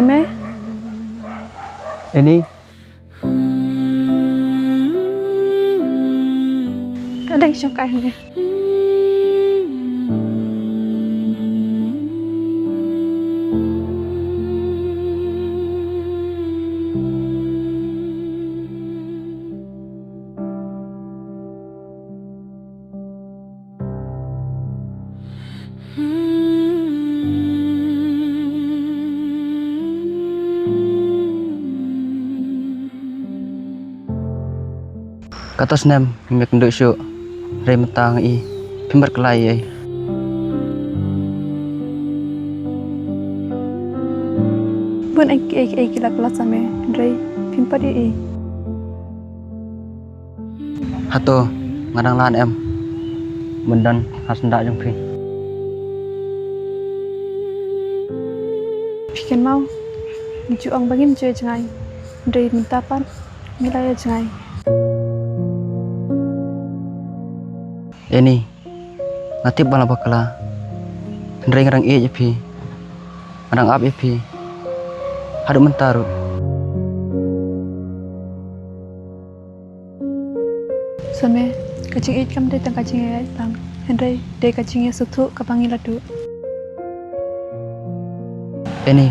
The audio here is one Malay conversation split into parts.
Sama Ini ada yang syukainya. kata senam mimek nduk syuk rei metang i pimbar kelai ai Bun ai kila kala sama Dre pimpadi hato ngadang lan em mendan has ndak jong pi Pikan mau Niju ang bangin cuy jangai Dre minta pan Milaya jangai ini ngatip bala bakala rei ngadang e pi ngadang ap pi hadu mentaru Sama kacing it kam dai tang kacing ai tang Henry dai kacing ya sutu kapangi ladu ini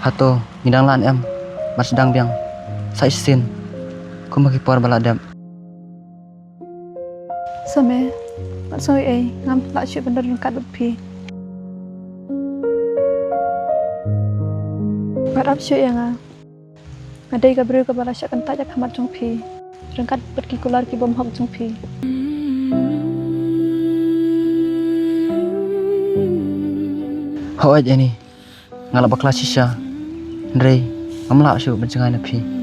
hato ngidang lan em mas sedang biang sai sin kumaki por baladam Sama Mat soi ai ngam lak syuk bener kat pi Barap syuk yang Ngadai ka beri ka bala syak kentak jak hamat jong pi Rengkat pergi kular ki bom hok jong pi ho aja ini ngalap bakla sisa rei ngamla syuk bencengai na pi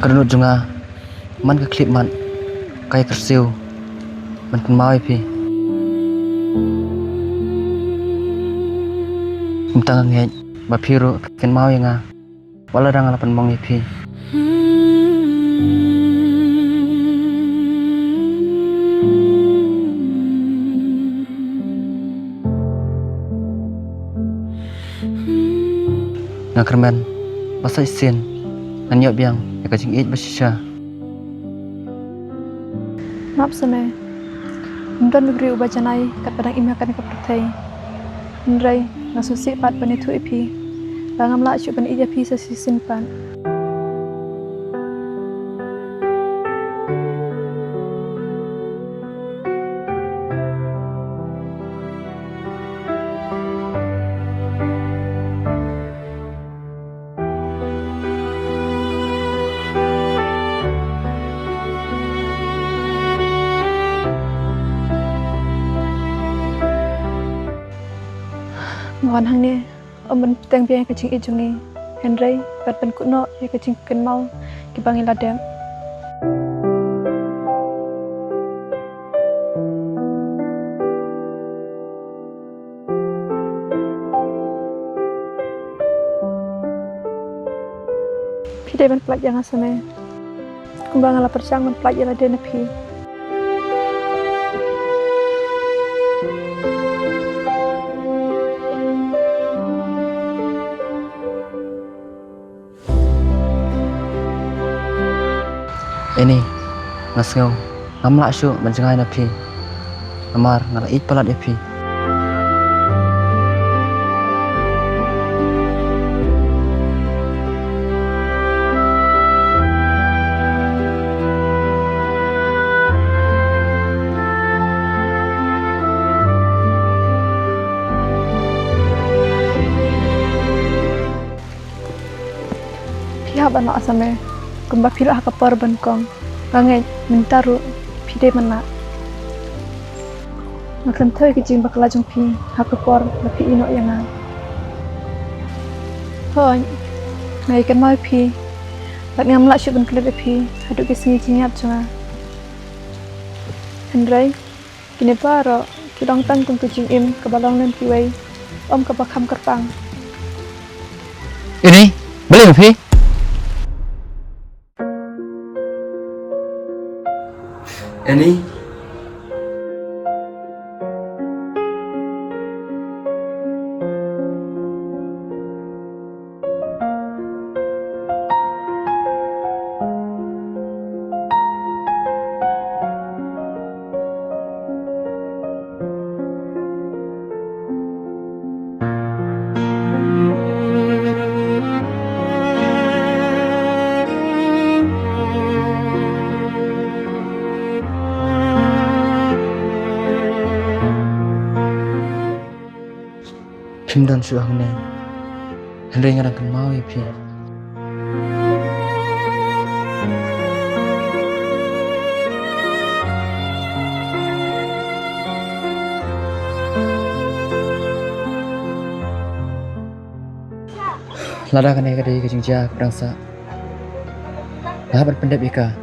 kadang junga man ke klip man kai kersiu man kun mau pi tang ngej ba piru ken mau yang wala rang alapan mong pi ngakermen masa isin anyok biang ya kacing it basisha Maaf sama Mdon negeri ubah janai kat padang imakan ke pertai Ndrai ngasusi pat panitu ipi Bangam lak syuk pan ija pi sesisin pan Ngon hang ni om ben teng biang kacing it jong ni Henry pat pen kuno ya kacing ken mau ki bangi ladam Pidai ben pelak jangan sama Kumbang ala percang men pelak jala dena pi ini ngasngau ngamla syuk bencengai na pi amar ngala it palat pi Pihak anak asame Kumba pilah ka parban kong Bangai mentaru Pide mana Makan toy kejing bakal jong pi Hakapor lapi ino yang Hoi Ngai kan mau pi Lak ngam lak syuk ben kelet pi Haduk kesengi cinyap jonga Hendrai Kini paro Kidong tan tung kucing im Kebalong len piwai Om kebakam kerpang ini beli pi ini Pimdan su hang ne. Henry ngarang kan mau ya pi. Lada kan ya kadai ke jingja berangsa. Dah berpendap ika.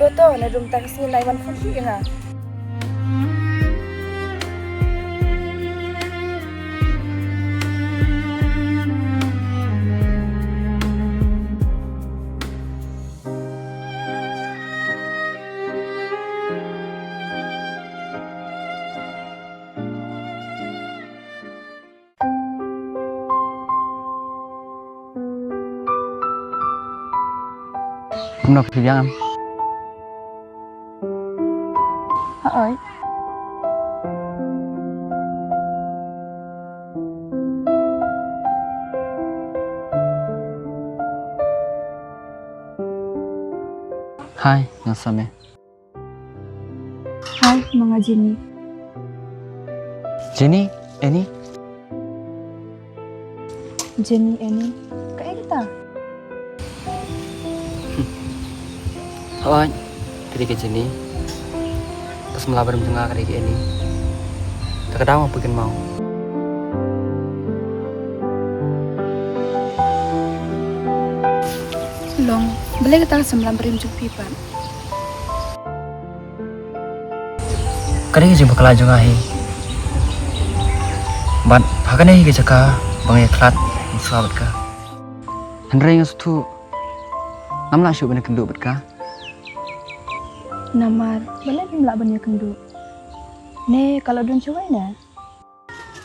Toto na room taxi na iwan phone ki nga. Không đọc thì em. Ơi. Hai, nasame. Hai, mga Jenny. Jenny, Annie. Jenny, Annie. Kayak kita. Ôi, cái Jenny. Terus melabar menengah ke Annie. Terkadang mau bikin mau. Long, boleh kita sembilan berim pipan. Kadang jumpa kelaju ngahi. Ban, hakan ini kerja bangai kelat sahabat ka. Henry yang setu, namlah syuk benar kenduk berka. Namar, boleh pemlak banyak kendu. Ne, kalau don cuai na.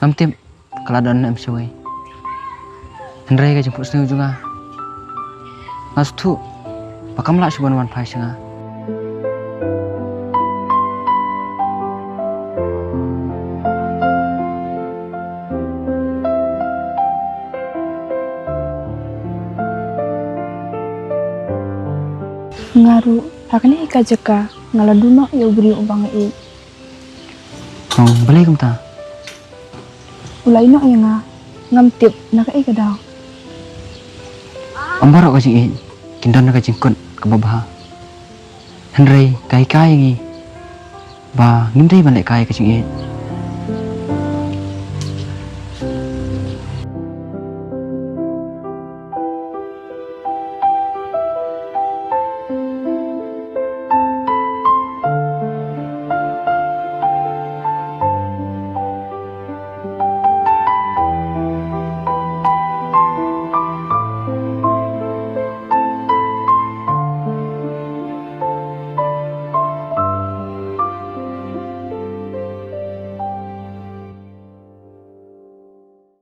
Namtip kalau don em syuai. Henry kerja jemput seni ujungah. Nas tu, pakam lah syuk benar pai sengah. Ngaru, hakane ika jeka ngaladuna ya beri ubang i. Oh, boleh kumta. Ulai no ya nga ngamtip naka ika daw. Ambarok ka jing kindan ka jingkot ka babah. Henry kai ngi. Ba ngimdai balik kai ka jing